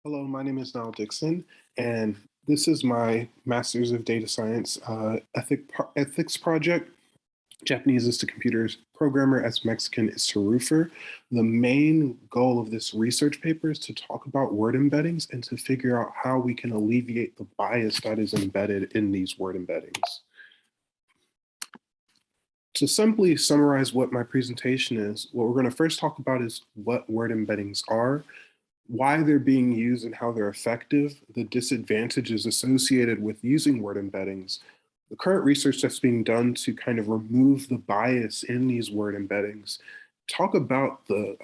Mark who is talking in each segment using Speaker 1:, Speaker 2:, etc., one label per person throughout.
Speaker 1: Hello, my name is Nile Dixon, and this is my Master's of Data Science ethics project. Japanese is to computers, programmer as Mexican is to roofer. The main goal of this research paper is to talk about word embeddings and to figure out how we can alleviate the bias that is embedded in these word embeddings. To simply summarize what my presentation is, what we're going to first talk about is what word embeddings are, why they're being used and how they're effective, the disadvantages associated with using word embeddings, the current research that's being done to kind of remove the bias in these word embeddings, talk about the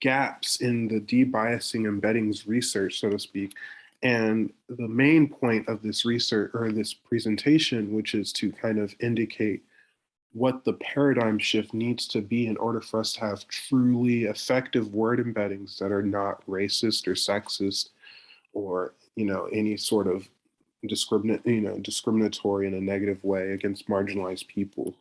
Speaker 1: gaps in the debiasing embeddings research, so to speak, and the main point of this research or this presentation, which is to kind of indicate what the paradigm shift needs to be in order for us to have truly effective word embeddings that are not racist or sexist or any sort of discriminatory in a negative way against marginalized people.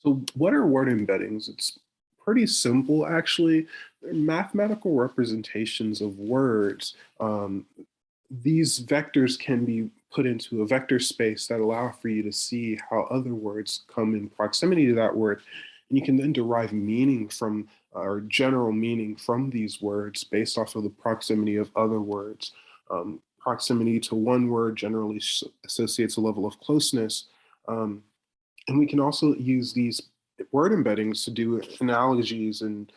Speaker 1: So what are word embeddings? It's pretty simple, actually. They're mathematical representations of words. These vectors can be put into a vector space that allow for you to see how other words come in proximity to that word. And you can then derive meaning from or general meaning from these words based off of the proximity of other words. Proximity to one word generally associates a level of closeness. And we can also use these word embeddings to do analogies and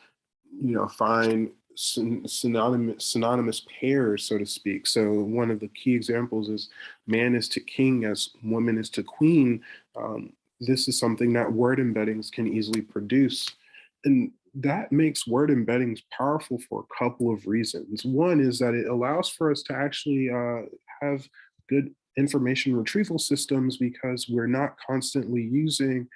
Speaker 1: find synonymous pairs, so to speak. So one of the key examples is man is to king as woman is to queen. This is something that word embeddings can easily produce. And that makes word embeddings powerful for a couple of reasons. One is that it allows for us to actually have good information retrieval systems because we're not constantly using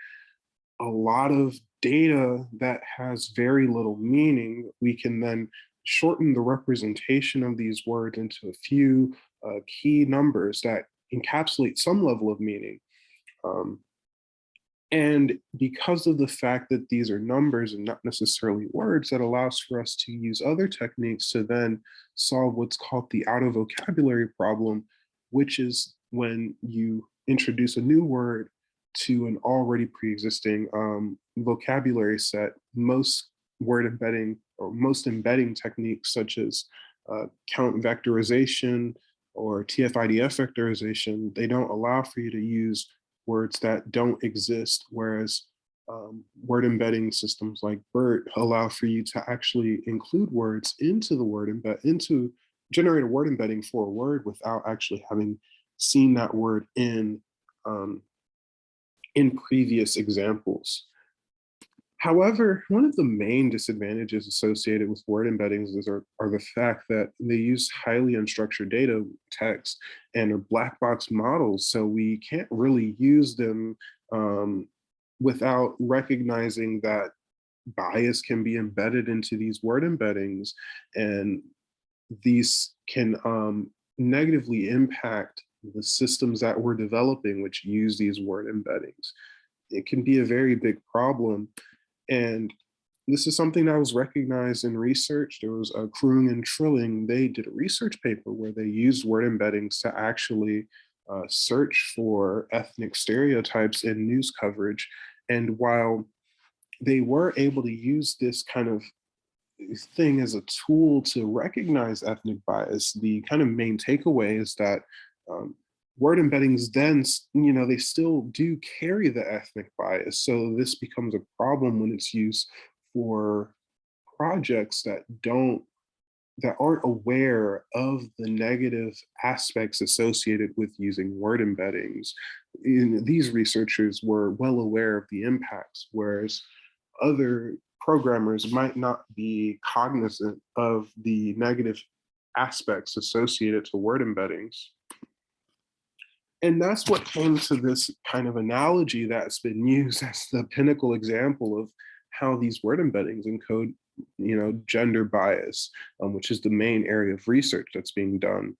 Speaker 1: a lot of data that has very little meaning. We can then shorten the representation of these words into a few key numbers that encapsulate some level of meaning. Um, and because of the fact that these are numbers and not necessarily words, that allows for us to use other techniques to then solve what's called the out of vocabulary problem, which is when you introduce a new word to an already pre-existing vocabulary set. Most word embedding or most embedding techniques such as count vectorization or TF-IDF vectorization, they don't allow for you to use words that don't exist, whereas word embedding systems like BERT allow for you to actually include words into the word embed into generate a word embedding for a word without actually having seen that word um, in previous examples. However, one of the main disadvantages associated with word embeddings are the fact that they use highly unstructured data, text, and are black box models. So we can't really use them without recognizing that bias can be embedded into these word embeddings. And these can negatively impact the systems that we're developing, which use these word embeddings. It can be a very big problem, and this is something that was recognized in research. There was a Krung and Trilling. They did a research paper where they used word embeddings to actually search for ethnic stereotypes in news coverage. And while they were able to use this kind of thing as a tool to recognize ethnic bias, the kind of main takeaway is that um, word embeddings then, they still do carry the ethnic bias. So this becomes a problem when it's used for projects that aren't aware of the negative aspects associated with using word embeddings. These researchers were well aware of the impacts, whereas other programmers might not be cognizant of the negative aspects associated to word embeddings. And that's what came to this kind of analogy that's been used as the pinnacle example of how these word embeddings encode, gender bias, which is the main area of research that's being done.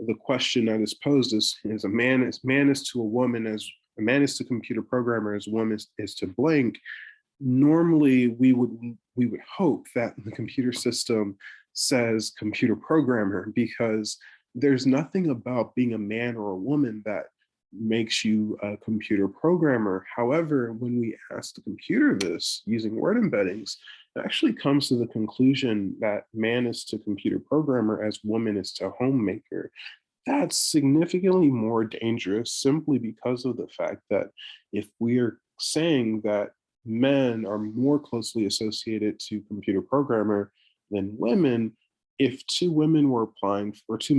Speaker 1: The question that is posed is man is to a woman as a man is to computer programmer as woman is to blank. Normally we would hope that the computer system says computer programmer, because there's nothing about being a man or a woman that makes you a computer programmer. However, when we ask the computer this using word embeddings, it actually comes to the conclusion that man is to computer programmer as woman is to homemaker. That's significantly more dangerous simply because of the fact that if we are saying that men are more closely associated to computer programmer than women, if two women were applying, or two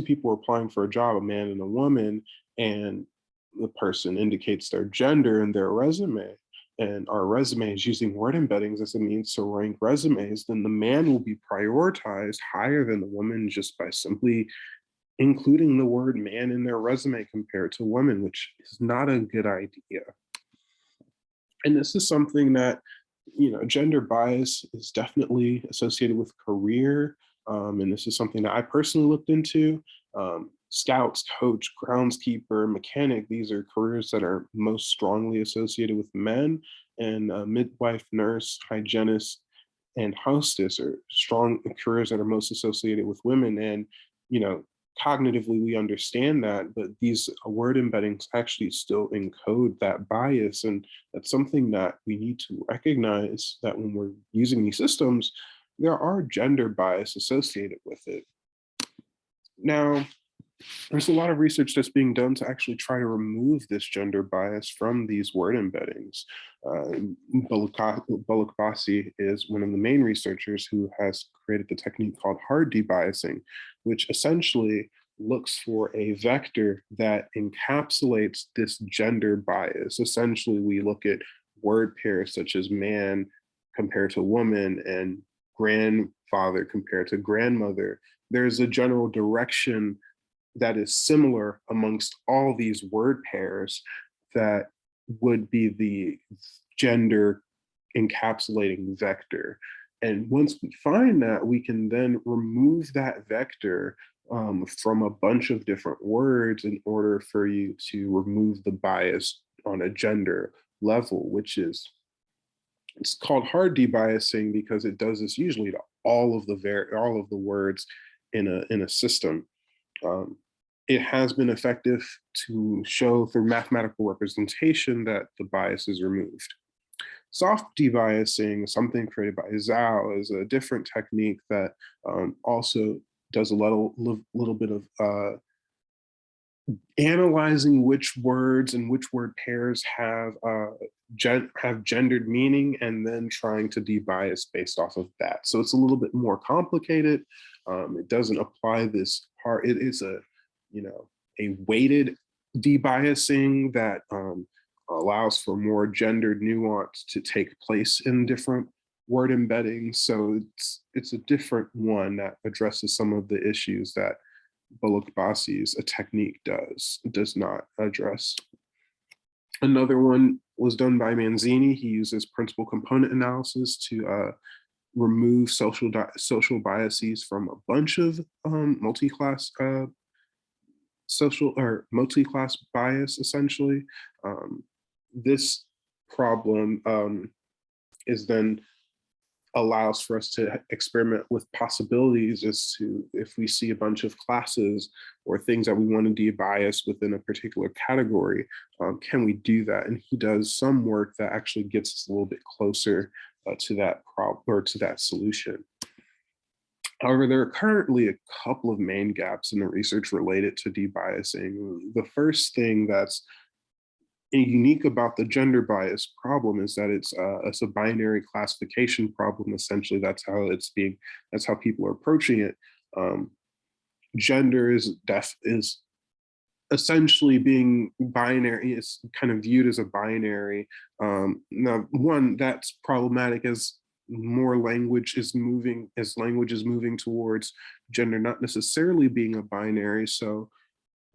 Speaker 1: people were applying for a job, a man and a woman, and the person indicates their gender in their resume, and our resume is using word embeddings as a means to rank resumes, then the man will be prioritized higher than the woman just by simply including the word man in their resume compared to women, which is not a good idea. And this is something that, gender bias is definitely associated with career. And this is something that I personally looked into. Scouts, coach, groundskeeper, mechanic, these are careers that are most strongly associated with men. And midwife, nurse, hygienist, and hostess are strong careers that are most associated with women. And, you know, cognitively we understand that, but these word embeddings actually still encode that bias. And that's something that we need to recognize, that when we're using these systems, there are gender bias associated with it. Now, there's a lot of research that's being done to actually try to remove this gender bias from these word embeddings. Bullock-Bassi is one of the main researchers who has created the technique called hard debiasing, which essentially looks for a vector that encapsulates this gender bias. Essentially, we look at word pairs such as man compared to woman and grandfather compared to grandmother. There's a general direction that is similar amongst all these word pairs that would be the gender encapsulating vector. And once we find that, we can then remove that vector from a bunch of different words in order for you to remove the bias on a gender level, which is, it's called hard debiasing because it does this usually to all of the words in a system. It has been effective to show through mathematical representation that the bias is removed. Soft debiasing, something created by Zhao, is a different technique that also does a little bit of analyzing which words and which word pairs have gendered meaning, and then trying to debias based off of that. So it's a little bit more complicated. It doesn't apply this hard. It is a weighted debiasing that allows for more gendered nuance to take place in different word embeddings. So it's a different one that addresses some of the issues that Bullock-Bassi's technique does not address. Another one was done by Manzini. He uses principal component analysis to remove social biases from a bunch of multi-class bias, essentially. This problem is then allows for us to experiment with possibilities as to, if we see a bunch of classes or things that we want to debias within a particular category, can we do that? And he does some work that actually gets us a little bit closer to that problem, or to that solution. However, there are currently a couple of main gaps in the research related to debiasing. The first thing that's unique about the gender bias problem is that it's a binary classification problem. Essentially, that's how people are approaching it. Gender is essentially being binary. It's kind of viewed as a binary. Now, one that's problematic as language is moving towards gender not necessarily being a binary. So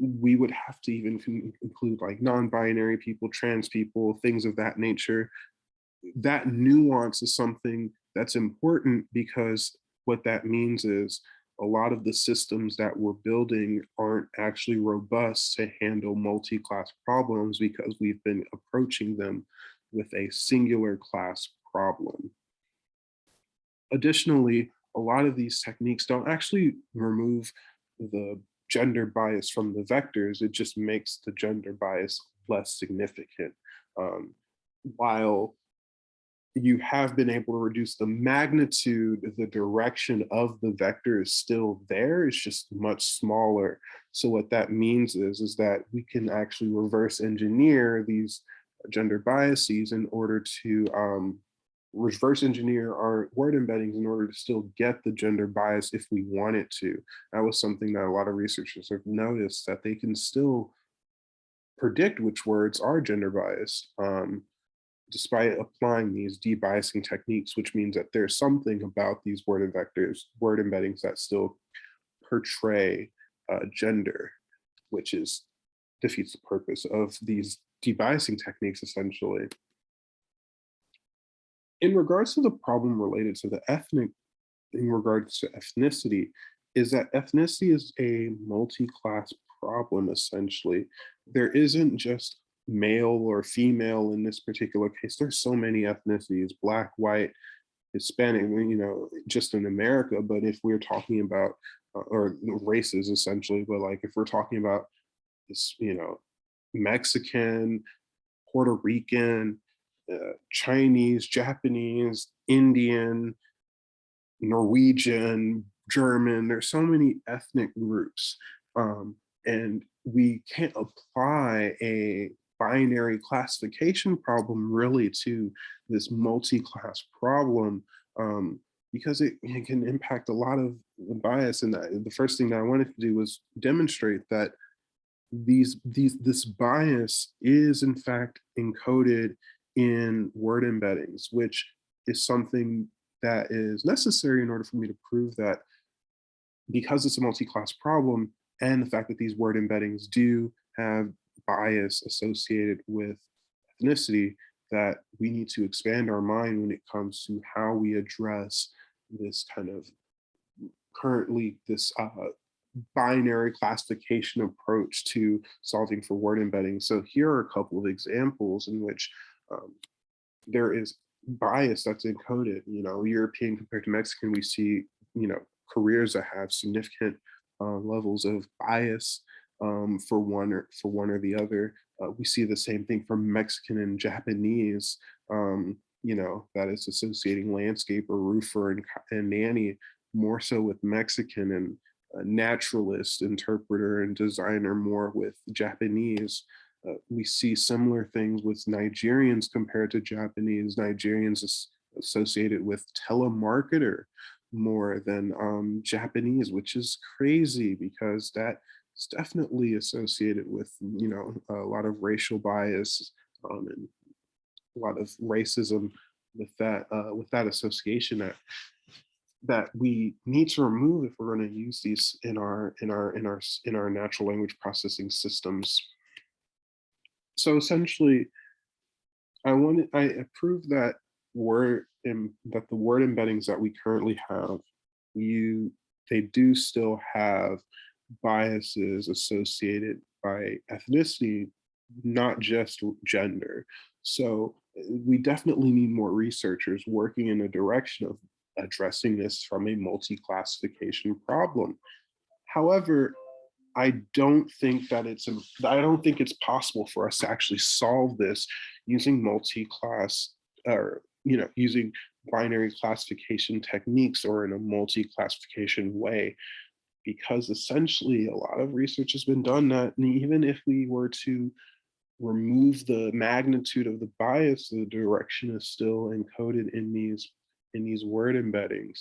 Speaker 1: we would have to even include like non-binary people, trans people, things of that nature. That nuance is something that's important, because what that means is a lot of the systems that we're building aren't actually robust to handle multi-class problems, because we've been approaching them with a singular class problem. Additionally, a lot of these techniques don't actually remove the gender bias from the vectors. It just makes the gender bias less significant. Um, while you have been able to reduce the magnitude, the direction of the vector is still there, it's just much smaller. So what that means is that we can actually reverse engineer these gender biases in order to reverse engineer our word embeddings in order to still get the gender bias if we wanted to. That was something that a lot of researchers have noticed, that they can still predict which words are gender biased. Despite applying these debiasing techniques, which means that there's something about these word vectors, word embeddings that still portray gender, which is defeats the purpose of these debiasing techniques essentially. In regards to the problem related to the ethnic, in regards to ethnicity, is that ethnicity is a multi-class problem essentially. There isn't just male or female in this particular case. There's so many ethnicities, black, white, Hispanic, just in America. But if we're talking about, or races essentially, but like if we're talking about this, Mexican, Puerto Rican, Chinese, Japanese, Indian, Norwegian, German. There's so many ethnic groups, and we can't apply a binary classification problem really to this multi-class problem, because it can impact a lot of the bias. And the first thing that I wanted to do was demonstrate that this bias is in fact encoded in word embeddings, which is something that is necessary in order for me to prove that, because it's a multi-class problem and the fact that these word embeddings do have bias associated with ethnicity, that we need to expand our mind when it comes to how we address this kind of currently this binary classification approach to solving for word embedding. So here are a couple of examples in which um, there is bias that's encoded. European compared to Mexican, we see careers that have significant levels of bias for one or the other. We see the same thing for Mexican and Japanese. That is associating landscaper, roofer, and nanny more so with Mexican, and naturalist, interpreter, and designer more with Japanese. We see similar things with Nigerians compared to Japanese. Nigerians is associated with telemarketer more than Japanese, which is crazy because that is definitely associated with a lot of racial bias, and a lot of racism with that association that we need to remove if we're going to use these in our natural language processing systems. So essentially, I proved that that the word embeddings that we currently have, they do still have biases associated by ethnicity, not just gender. So we definitely need more researchers working in a direction of addressing this from a multi-classification problem. However, I don't think it's possible for us to actually solve this using multi-class, or using binary classification techniques or in a multi-classification way, because essentially a lot of research has been done that even if we were to remove the magnitude of the bias, the direction is still encoded in these word embeddings.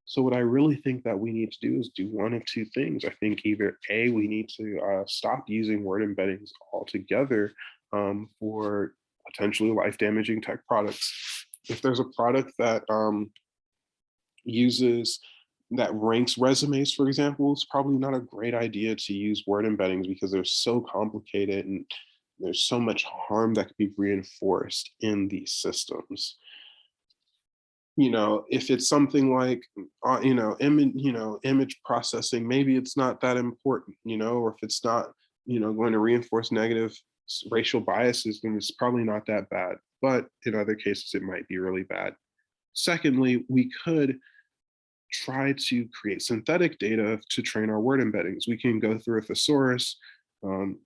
Speaker 1: So what I really think that we need to do is do one of two things. I think either A, we need to stop using word embeddings altogether for potentially life-damaging tech products. If there's a product that uses that ranks resumes, for example, it's probably not a great idea to use word embeddings because they're so complicated and there's so much harm that could be reinforced in these systems. If it's something like image processing, maybe it's not that important, or if it's not going to reinforce negative racial biases, then it's probably not that bad. But in other cases it might be really bad. Secondly, we could try to create synthetic data to train our word embeddings. We can go through a thesaurus, um,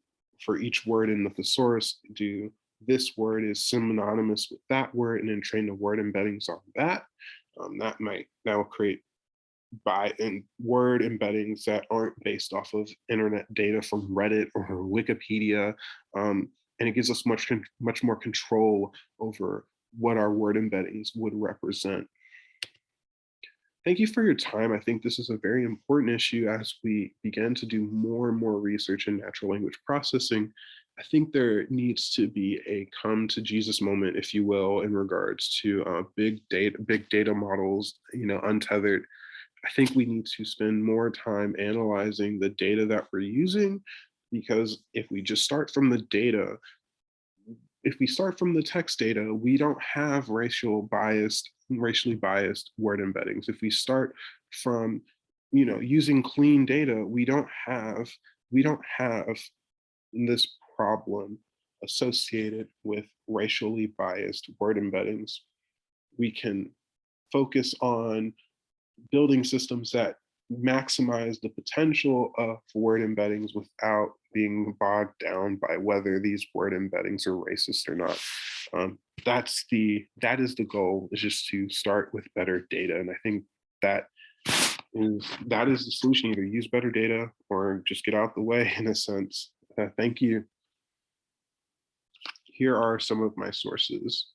Speaker 1: for each word in the thesaurus, do this word is synonymous with that word, and then train the word embeddings on that. That will create by and word embeddings that aren't based off of internet data from Reddit or Wikipedia, and it gives us much more control over what our word embeddings would represent. Thank you for your time. I think this is a very important issue as we begin to do more and more research in natural language processing. I think there needs to be a come to Jesus moment, if you will, in regards to big data models, untethered. I think we need to spend more time analyzing the data that we're using, because if we start from the text data, we don't have racially biased word embeddings. If we start from, using clean data, we don't have this problem associated with racially biased word embeddings. We can focus on building systems that maximize the potential of word embeddings without being bogged down by whether these word embeddings are racist or not. That is the goal, is just to start with better data, and I think that that is the solution. Either use better data or just get out the way, in a sense. Thank you. Here are some of my sources.